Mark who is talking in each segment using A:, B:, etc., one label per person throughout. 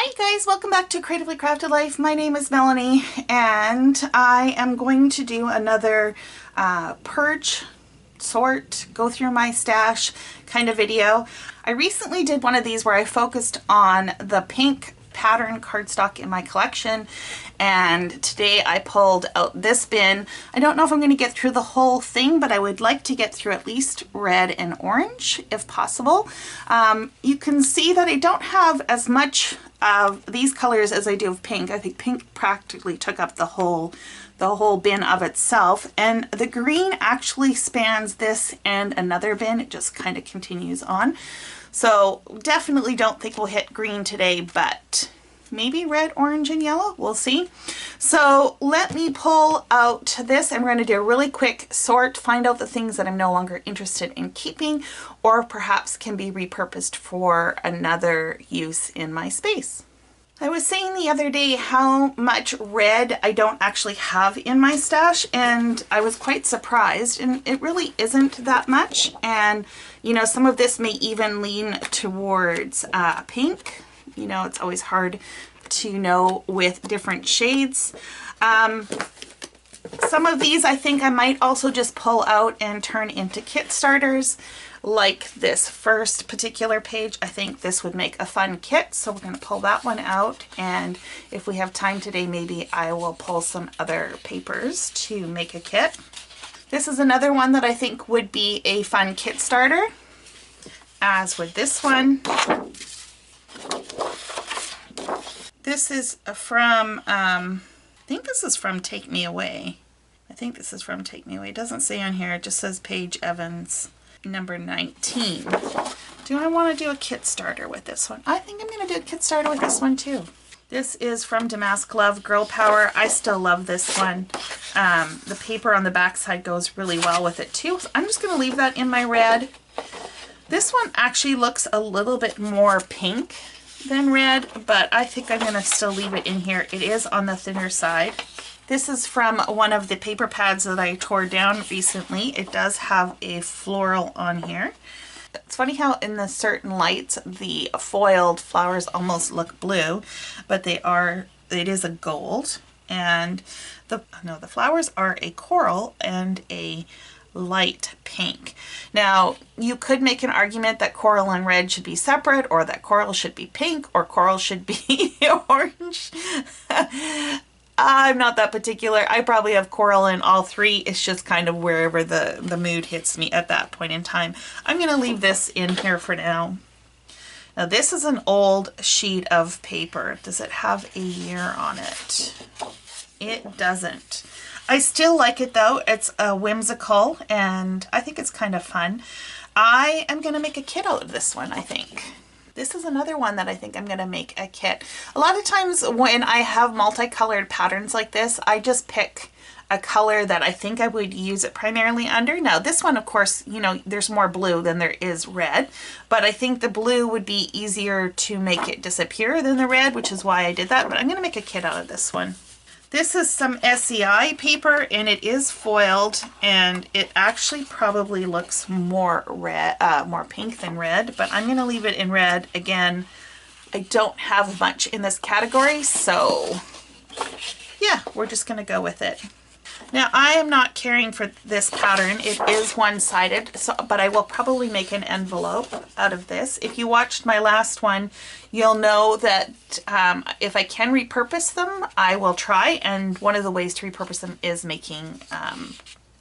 A: Hi guys, welcome back to Creatively Crafted Life. My name is Melanie and I am going to do another purge, sort, go through my stash kind of video. I recently did one of these where I focused on the pink pattern cardstock in my collection, and today I pulled out this bin. I don't know if I'm going to get through the whole thing, but I would like to get through at least red and orange if possible. You can see that I don't have as much of these colors as I do of pink. I think pink practically took up the whole bin of itself, and the green actually spans this and another bin. It just kind of continues on. So definitely don't think we'll hit green today, but maybe red, orange, and yellow. We'll see. So let me pull out this, and we're going to do a really quick sort, find out the things that I'm no longer interested in keeping or perhaps can be repurposed for another use in my space. I was saying the other day how much red I don't actually have in my stash, and I was quite surprised, and it really isn't that much. And you know, some of this may even lean towards pink. You know, it's always hard to know with different shades. Some of these I think I might also just pull out and turn into kit starters. Like this first particular page, I think this would make a fun kit, so we're going to pull that one out, and if we have time today, maybe I will pull some other papers to make a kit. This is another one that I think would be a fun kit starter, as with this one. This is from, I think this is from Take Me Away. It doesn't say on here, it just says Paige Evans. Number 19. Do I want to do a kit starter with this one? I think I'm going to do a kit starter with this one too. This is from Damask Love Girl Power. I still love this one. The paper on the back side goes really well with it too. So I'm just going to leave that in my red. This one actually looks a little bit more pink than red, but I think I'm going to still leave it in here. It is on the thinner side. This is from one of the paper pads that I tore down recently. It does have a floral on here. It's funny how in the certain lights the foiled flowers almost look blue, but it is a gold, and the flowers are a coral and a light pink. Now, you could make an argument that coral and red should be separate, or that coral should be pink, or coral should be orange. I'm not that particular. I probably have coral in all three. It's just kind of wherever the mood hits me at that point in time. I'm going to leave this in here for now. Now this is an old sheet of paper. Does it have a year on it? It doesn't. I still like it though. It's whimsical and I think it's kind of fun. I am going to make a kit out of this one, I think. This is another one that I think I'm going to make a kit. A lot of times when I have multicolored patterns like this, I just pick a color that I think I would use it primarily under. Now this one, of course, you know, there's more blue than there is red, but I think the blue would be easier to make it disappear than the red, which is why I did that. But I'm going to make a kit out of this one. This is some SEI paper, and it is foiled, and it actually probably looks more red, more pink than red, but I'm going to leave it in red. Again, I don't have much in this category, so yeah, we're just going to go with it. Now, I am not caring for this pattern. It is one-sided, but I will probably make an envelope out of this. If you watched my last one, you'll know that if I can repurpose them, I will try. And one of the ways to repurpose them is making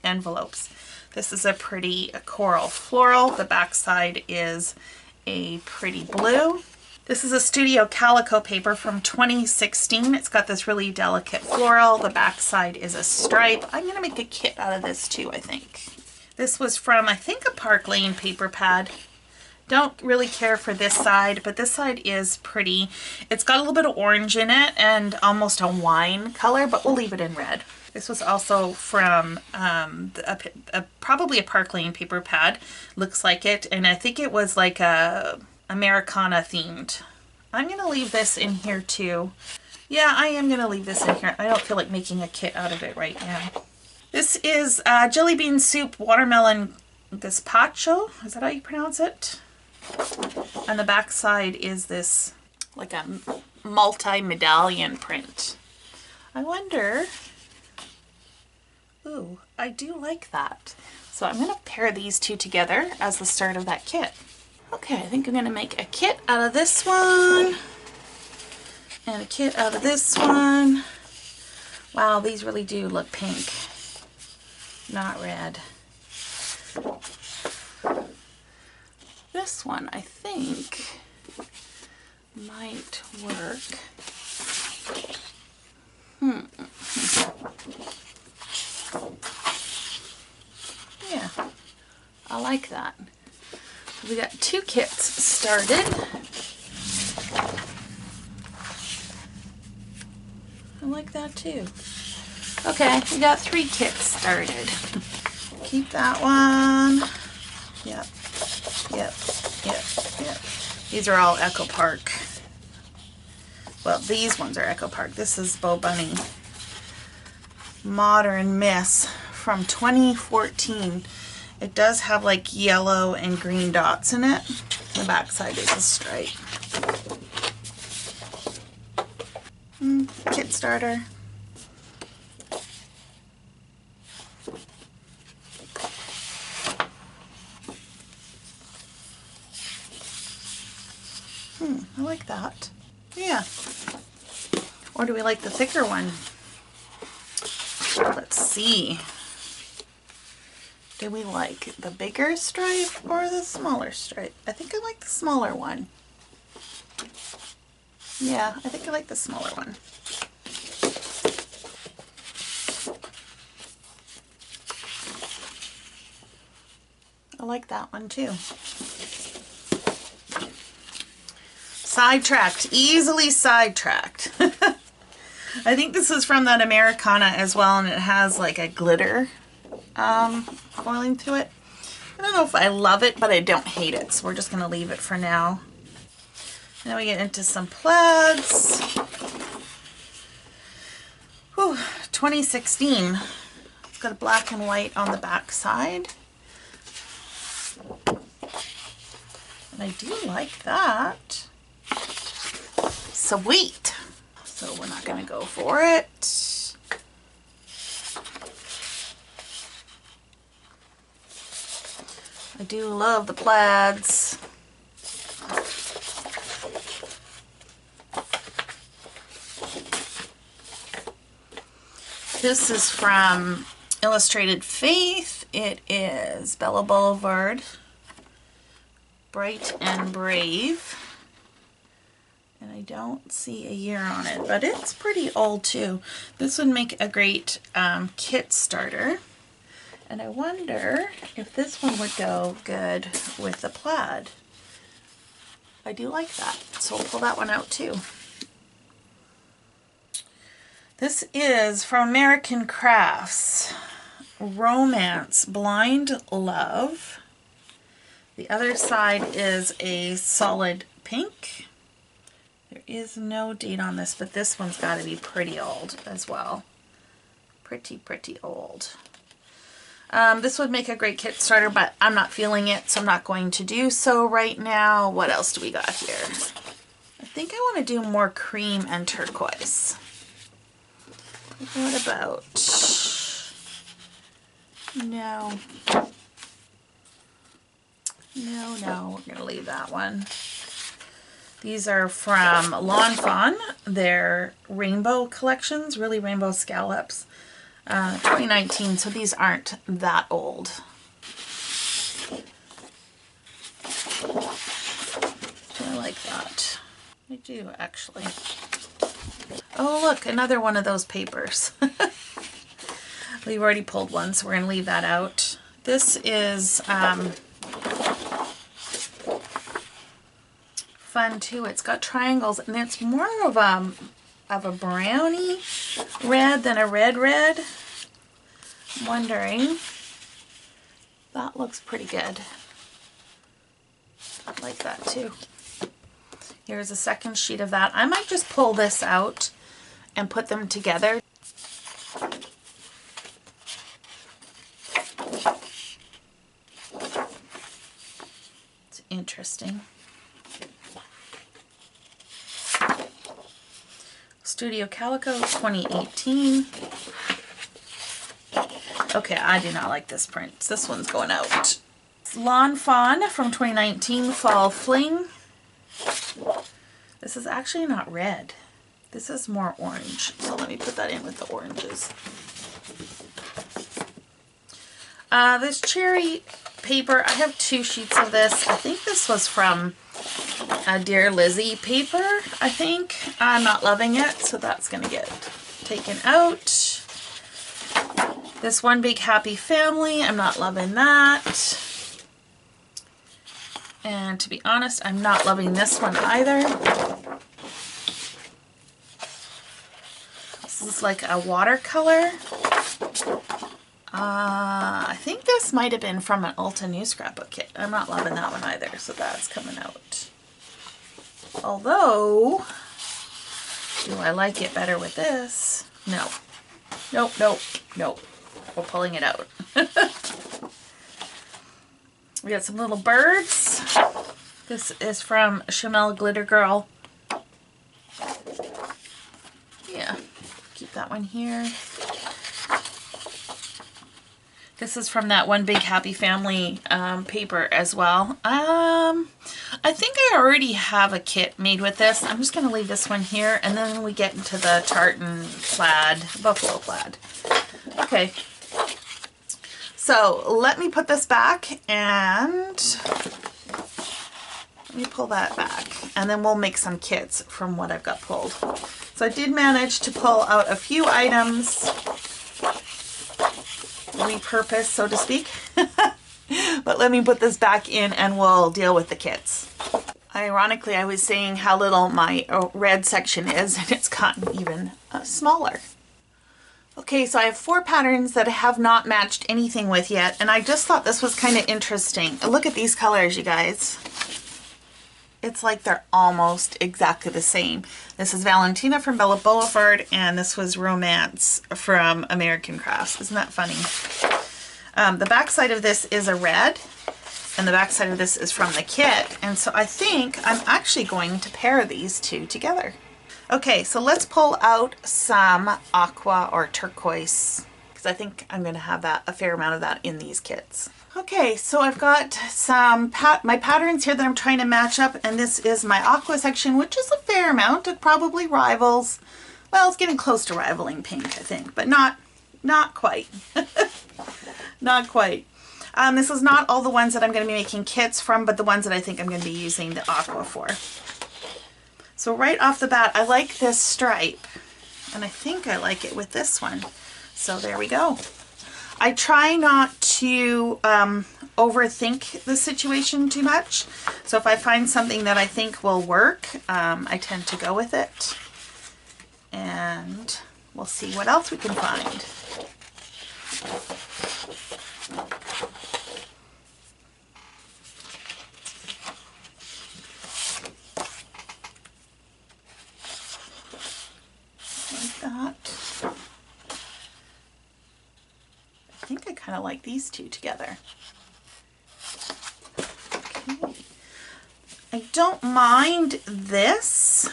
A: envelopes. This is a pretty coral floral. The back side is a pretty blue. This is a Studio Calico paper from 2016. It's got this really delicate floral. The back side is a stripe. I'm going to make a kit out of this too, I think. This was from, I think, a Park Lane paper pad. Don't really care for this side, but this side is pretty. It's got a little bit of orange in it and almost a wine color, but we'll leave it in red. This was also from probably a Park Lane paper pad. Looks like it, and I think it was like a Americana themed. I'm going to leave this in here too. Yeah, I am going to leave this in here. I don't feel like making a kit out of it right now. This is Jelly Bean Soup Watermelon Gazpacho. Is that how you pronounce it? And the back side is this like a multi-medallion print. I wonder, ooh, I do like that. So I'm gonna pair these two together as the start of that kit. Okay, I think I'm gonna make a kit out of this one and a kit out of this one. Wow, these really do look pink, not red. This one I think might work. Yeah, I like that. We got 2 kits started. I like that too. Okay, we got 3 kits started. Keep that one. Yep, yep, yep, yep. These are all Echo Park. Well, these ones are Echo Park. This is Bo Bunny Modern Miss from 2014. It does have like yellow and green dots in it. The back side is a stripe. Kit starter. I like that. Yeah. Or do we like the thicker one? Let's see. Do we like the bigger stripe or the smaller stripe? I think I like the smaller one. Yeah, I think I like the smaller one. I like that one too. Sidetracked, easily sidetracked. I think this is from that Americana as well, and it has like a glitter foiling to it. I don't know if I love it, but I don't hate it, so we're just going to leave it for now. Now we get into some plaids. Whew, 2016. It's got a black and white on the back side. And I do like that. Sweet. So we're not going to go for it. I do love the plaids. This is from Illustrated Faith. It is Bella Boulevard, Bright and Brave. And I don't see a year on it, but it's pretty old too. This would make a great kit starter. And I wonder if this one would go good with the plaid. I do like that, so we'll pull that one out too. This is from American Crafts, Romance Blind Love. The other side is a solid pink. There is no date on this, but this one's got to be pretty old as well. Pretty old. This would make a great kit starter, but I'm not feeling it, so I'm not going to do so right now. What else do we got here? I think I want to do more cream and turquoise. What about... No, we're going to leave that one. These are from Lawn Fawn. They're rainbow collections, really rainbow scallops. 2019, so these aren't that old. I like that. I do, actually. Oh, look, another one of those papers. We've already pulled one, so we're going to leave that out. This is fun, too. It's got triangles, and it's more of a brownie red than a red. I'm wondering. That looks pretty good. I like that too. Here's a second sheet of that. I might just pull this out and put them together. It's interesting. Studio Calico 2018. Okay, I do not like this print. This one's going out. Lawn Fawn from 2019, Fall Fling. This is actually not red. This is more orange. So let me put that in with the oranges. This cherry paper, I have 2 sheets of this. I think this was from Dear Lizzie paper, I think. I'm not loving it, so that's going to get taken out. This One Big Happy Family, I'm not loving that. And to be honest, I'm not loving this one either. This is like a watercolor. I think this might have been from an Ulta New Scrapbook kit. I'm not loving that one either, so that's coming out. Although, do I like it better with this? No. Nope, nope, nope. We're pulling it out. We got some little birds. This is from Chamel Glitter Girl. Yeah, keep that one here. This is from that One Big Happy Family paper as well. I think I already have a kit made with this. I'm just going to leave this one here, and then we get into the tartan plaid, buffalo plaid. Okay. So let me put this back, and let me pull that back, and then we'll make some kits from what I've got pulled. So I did manage to pull out a few items, repurpose, so to speak. But let me put this back in and we'll deal with the kits. Ironically, I was saying how little my red section is, and it's gotten even smaller. Okay, so I have 4 patterns that I have not matched anything with yet, and I just thought this was kind of interesting. Look at these colors, you guys. It's like they're almost exactly the same. This is Valentina from Bella Boulevard, and this was Romance from American Crafts. Isn't that funny? The back side of this is a red, and the back side of this is from the kit, and so I think I'm actually going to pair these 2 together. Okay, so let's pull out some aqua or turquoise, because I think I'm going to have a fair amount of that in these kits. Okay, so I've got some my patterns here that I'm trying to match up, and this is my aqua section, which is a fair amount. It probably rivals, well, it's getting close to rivaling pink, I think, but not quite. Not quite. This is not all the ones that I'm going to be making kits from, but the ones that I think I'm going to be using the aqua for. So right off the bat, I like this stripe, and I think I like it with this one. So there we go. I try not to overthink the situation too much. So if I find something that I think will work, I tend to go with it. And we'll see what else we can find. That. I think I kind of like these 2 together. Okay. I don't mind this,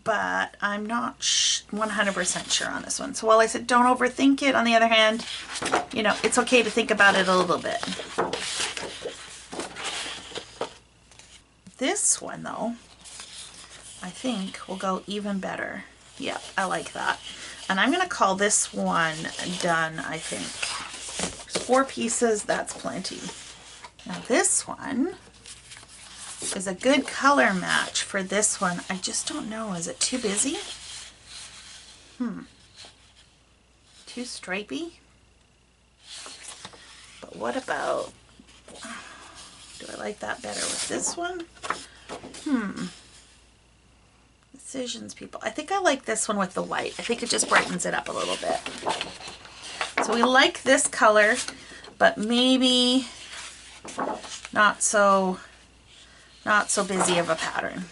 A: but I'm not 100% sure on this one. So while I said don't overthink it, on the other hand, you know, it's okay to think about it a little bit. This one, though, I think will go even better. Yeah, I like that. And I'm going to call this one done, I think. There's 4 pieces, that's plenty. Now this one is a good color match for this one. I just don't know, is it too busy? Too stripey? But what about, do I like that better with this one? Decisions, people. I think I like this one with the white. I think it just brightens it up a little bit. So we like this color, but maybe not so busy of a pattern.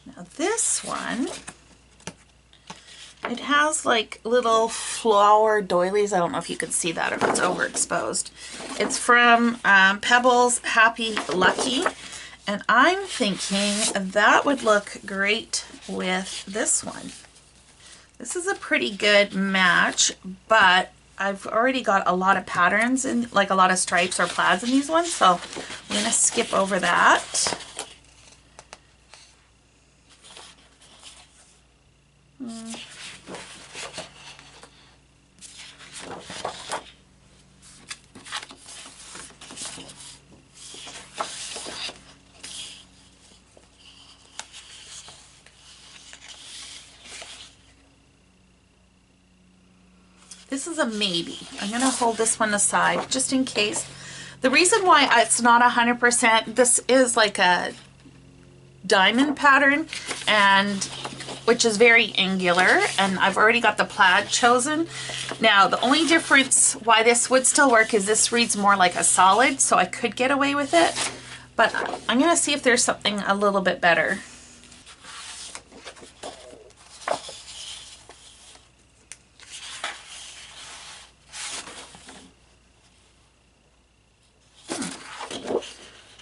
A: Now this one, it has like little flower doilies. I don't know if you can see that or if it's overexposed. It's from Pebbles Happy Lucky. And I'm thinking that would look great with this one. This is a pretty good match, but I've already got a lot of patterns and like a lot of stripes or plaids in these ones, so I'm gonna skip over that. This is a maybe. I'm gonna hold this one aside just in case. The reason why it's not 100%, this is like a diamond pattern, and which is very angular, and I've already got the plaid chosen. Now the only difference why this would still work is this reads more like a solid, so I could get away with it, but I'm gonna see if there's something a little bit better.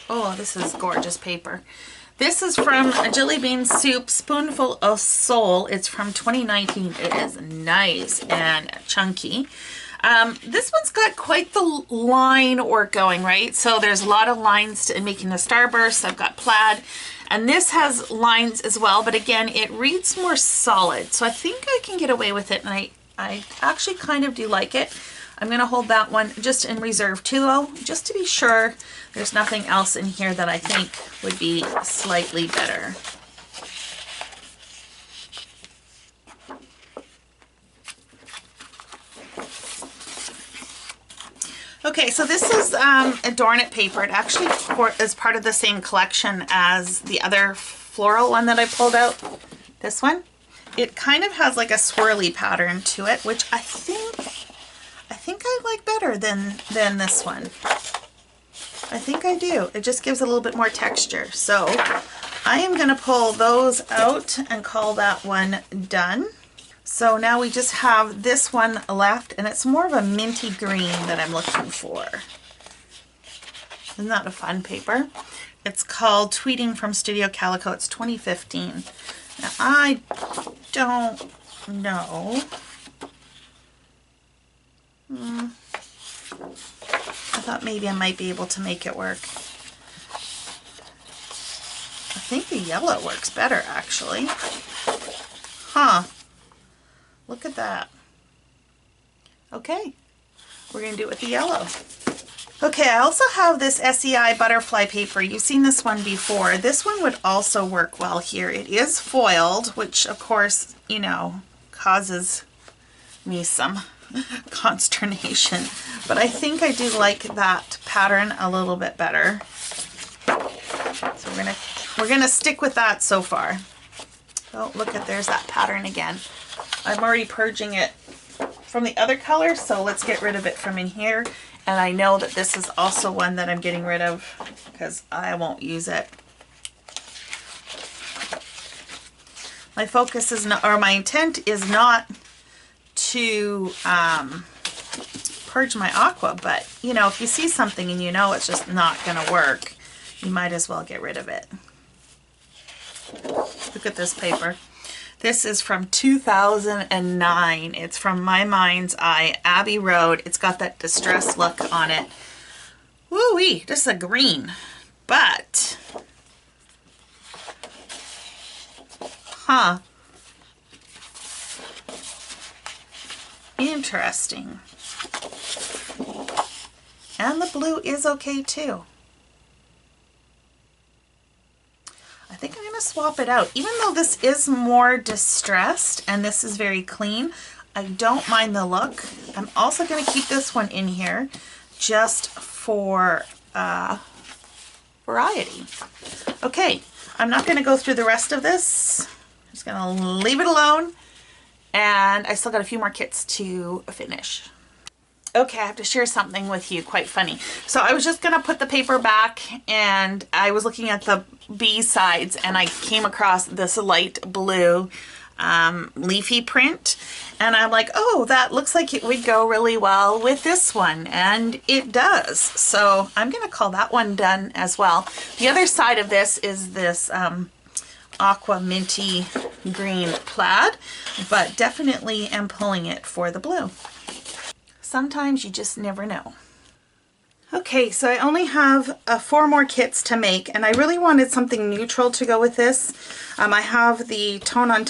A: Oh, this is gorgeous paper. This is from a Jelly Bean Soup Spoonful of Soul. It's from 2019. It is nice and chunky. This one's got quite the line work going, right? So there's a lot of lines in making the starbursts. I've got plaid, and this has lines as well, but again, it reads more solid. So I think I can get away with it, and I actually kind of do like it. I'm gonna hold that one just in reserve too, though, just to be sure there's nothing else in here that I think would be slightly better. Okay, so this is Adorn It paper. It actually is part of the same collection as the other floral one that I pulled out. This one. It kind of has like a swirly pattern to it, which I think I like better than this one. I think I do. It just gives a little bit more texture. So I am going to pull those out and call that one done. So now we just have this one left, and it's more of a minty green that I'm looking for. Isn't that a fun paper? It's called Tweeting from Studio Calico. It's 2015. Now I don't know. I thought maybe I might be able to make it work. I think the yellow works better, actually. Huh. Look at that. Okay. We're going to do it with the yellow. Okay, I also have this SEI butterfly paper. You've seen this one before. This one would also work well here. It is foiled, which of course, you know, causes me some consternation, but I think I do like that pattern a little bit better. So we're gonna stick with that so far. Oh, look at, there's that pattern again. I'm already purging it from the other color, so let's get rid of it from in here. And I know that this is also one that I'm getting rid of because I won't use it. My focus is not, or my intent is not to purge my aqua, but you know, if you see something and you know it's just not gonna work, you might as well get rid of it. Look at this paper. This is from 2009. It's from My Mind's Eye, Abbey Road. It's got that distressed look on it. Woo-wee, this is a green, but huh. Interesting. And the blue is okay too. I think I'm going to swap it out. Even though this is more distressed and this is very clean, I don't mind the look. I'm also going to keep this one in here just for variety. Okay, I'm not going to go through the rest of this. I'm just going to leave it alone. And I still got a few more kits to finish. Okay, I have to share something with you, quite funny. So I was just gonna put the paper back and I was looking at the B sides and I came across this light blue leafy print. And I'm like, oh, that looks like it would go really well with this one. And it does. So I'm going to call that one done as well. The other side of this is this aqua minty green plaid, but definitely am pulling it for the blue. Sometimes you just never know. Okay, so I only have 4 more kits to make, and I really wanted something neutral to go with this. I have the tone on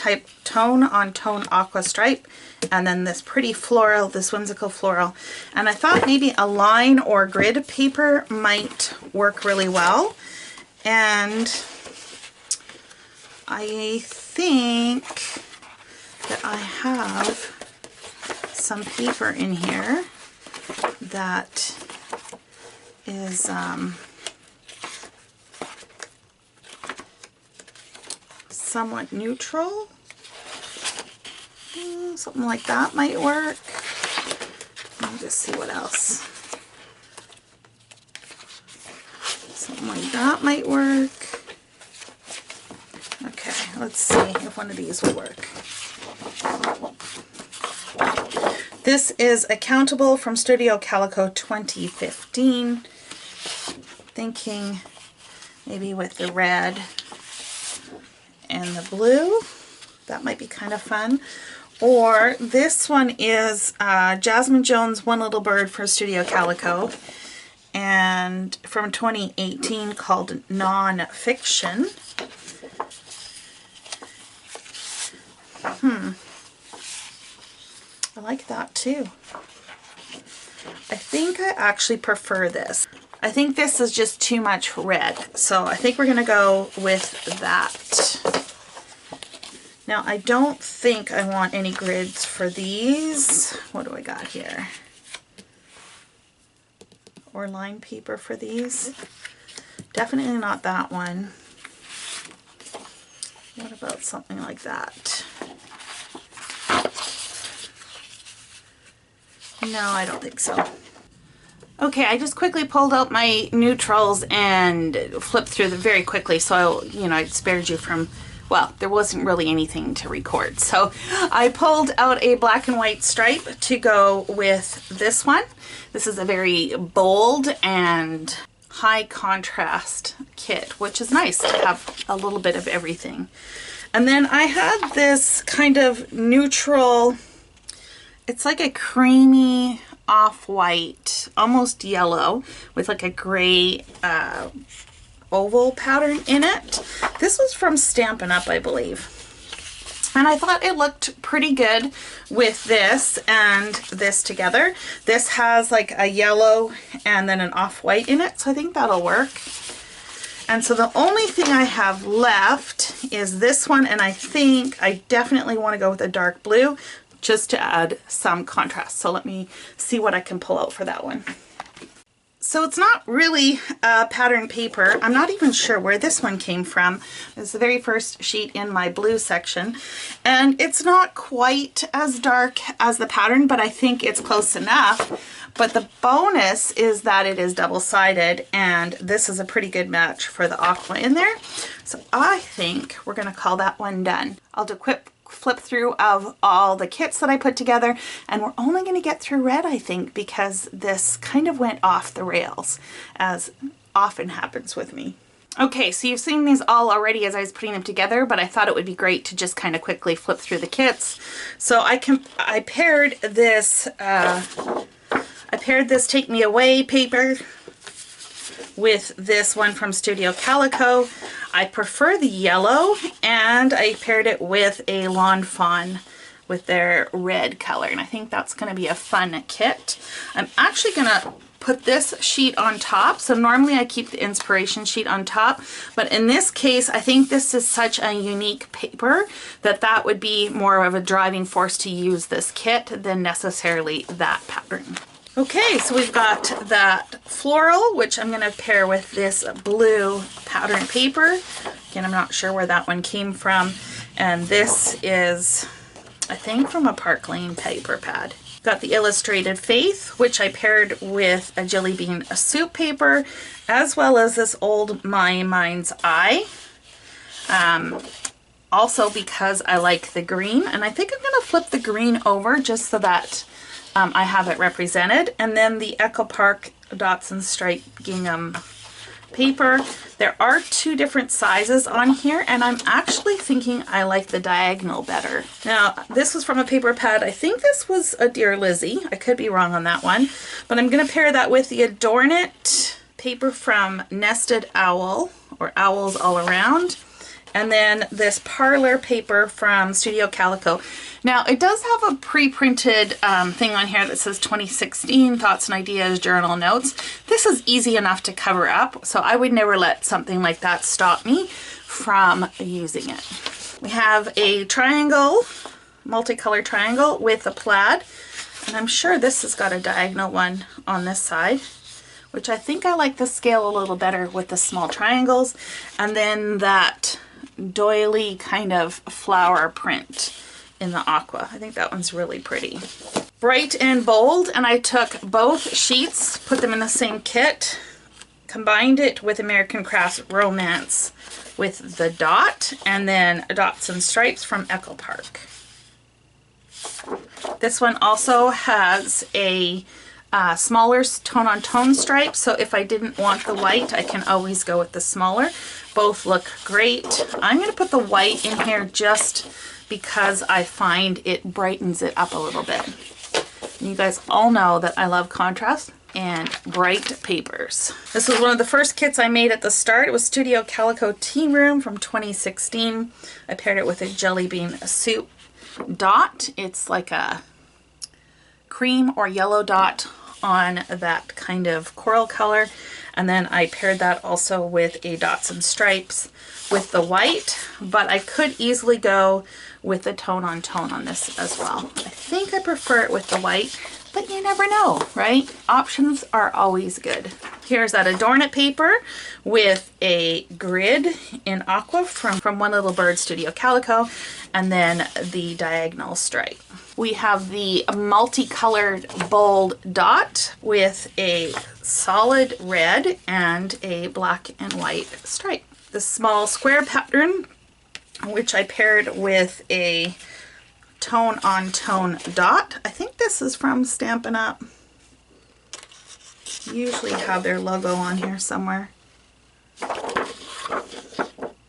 A: tone aqua stripe, and then this pretty floral, this whimsical floral. And I thought maybe a line or grid paper might work really well. And I think that I have some paper in here that is somewhat neutral. Something like that might work. Let me just see what else. Something like that might work. Okay, let's see if one of these will work. This is Accountable from Studio Calico 2015. Thinking maybe with the red and the blue. That might be kind of fun. Or this one is Jasmine Jones' One Little Bird for Studio Calico, and from 2018 called Non-Fiction. I like that too. I think I actually prefer this. I think this is just too much red, so I think we're gonna go with that. Now I don't think I want any grids for these. What do I got here? Or line paper for these. Definitely not that one. What about something like that? No, I don't think so. Okay, I just quickly pulled out my neutrals and flipped through them very quickly, so I spared you from, well, there wasn't really anything to record. So I pulled out a black and white stripe to go with this one. This is a very bold and high contrast kit, which is nice to have a little bit of everything. And then I had this kind of neutral, it's like a creamy off-white, almost yellow, with like a gray oval pattern in it. This was from Stampin' Up, I believe. And I thought it looked pretty good with this and this together. This has like a yellow and then an off-white in it, so I think that'll work. And so the only thing I have left is this one, and I think I definitely want to go with a dark blue just to add some contrast. So let me see what I can pull out for that one. So it's not really pattern paper. I'm not even sure where this one came from. It's the very first sheet in my blue section. And it's not quite as dark as the pattern, but I think it's close enough. But the bonus is that it is double-sided, and this is a pretty good match for the aqua in there. So I think we're gonna call that one done. I'll do a quick flip through of all the kits that I put together, and we're only going to get through red, I think, because this kind of went off the rails, as often happens with me. Okay, so you've seen these all already as I was putting them together, but I thought it would be great to just kind of quickly flip through the kits. So I paired this Take Me Away paper with this one from Studio Calico. I prefer the yellow, and I paired it with a Lawn Fawn with their red color, and I think that's going to be a fun kit. I'm actually going to put this sheet on top. So normally I keep the inspiration sheet on top, but in this case I think this is such a unique paper that that would be more of a driving force to use this kit than necessarily that pattern. Okay, so we've got that floral, which I'm going to pair with this blue pattern paper. Again, I'm not sure where that one came from. And this is, I think, from a Park Lane paper pad. Got the Illustrated Faith, which I paired with a Jelly Bean soup paper, as well as this old My Mind's Eye. also because I like the green, and I think I'm going to flip the green over just so that I have it represented. And then the Echo Park Dots and Stripe gingham paper. There are two different sizes on here, and I'm actually thinking I like the diagonal better. Now, this was from a paper pad. I think this was a Dear Lizzie. I could be wrong on that one, but I'm going to pair that with the Adorn It paper from Nested Owl, or Owls All Around, and then this Parlor paper from Studio Calico. Now, it does have a pre-printed thing on here that says 2016 Thoughts and Ideas Journal Notes. This is easy enough to cover up, so I would never let something like that stop me from using it. We have a triangle, multicolored triangle with a plaid, and I'm sure this has got a diagonal one on this side, which I think I like the scale a little better with the small triangles, and then that doily kind of flower print in the aqua. I think that one's really pretty. Bright and bold, and I took both sheets, put them in the same kit, combined it with American Crafts Romance with the dot, and then Dots and Stripes from Echo Park. This one also has a smaller tone-on-tone stripe, so if I didn't want the white, I can always go with the smaller. Both look great. I'm going to put the white in here just because I find it brightens it up a little bit. And you guys all know that I love contrast and bright papers. This was one of the first kits I made at the start. It was Studio Calico Tea Room from 2016. I paired it with a Jelly Bean Soup dot. It's like a cream or yellow dot on that kind of coral color. And then I paired that also with a Dots and Stripes with the white, but I could easily go with the tone-on-tone on this as well. I think I prefer it with the white, but you never know, right? Options are always good. Here's that Adorn It paper with a grid in aqua from One Little Bird Studio Calico, and then the diagonal stripe. We have the multicolored bold dot with a solid red and a black and white stripe. The small square pattern, which I paired with a tone-on-tone dot. I think this is from Stampin' Up. Usually have their logo on here somewhere.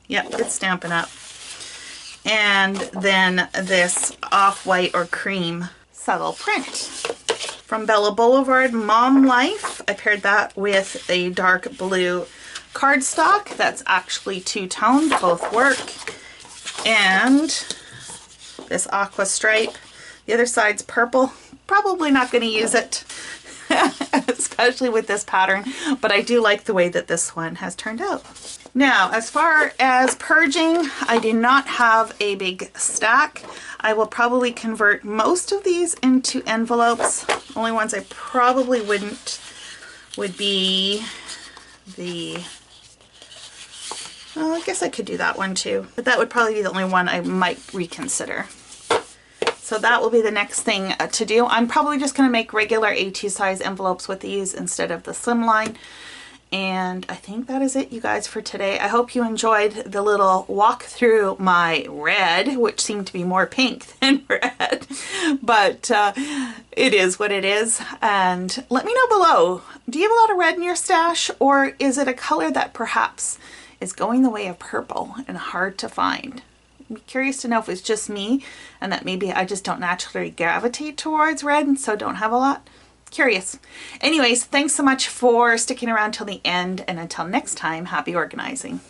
A: Yep, it's Stampin' Up. And then this off-white or cream subtle print. From Bella Boulevard Mom Life, I paired that with a dark blue cardstock. That's actually two-toned, both work. And this aqua stripe. The other side's purple. Probably not going to use it, especially with this pattern, but I do like the way that this one has turned out. Now, as far as purging, I do not have a big stack. I will probably convert most of these into envelopes. Only ones I probably wouldn't would be the, well, I guess I could do that one too, but that would probably be the only one I might reconsider. So that will be the next thing to do. I'm probably just going to make regular A2 size envelopes with these instead of the slimline. And I think that is it, you guys, for today. I hope you enjoyed the little walk through my red, which seemed to be more pink than red, but it is what it is. And let me know below, do you have a lot of red in your stash, or is it a color that perhaps is going the way of purple and hard to find? I'm curious to know if it's just me and that maybe I just don't naturally gravitate towards red and so don't have a lot. Curious. Anyways, thanks so much for sticking around till the end, and until next time, happy organizing.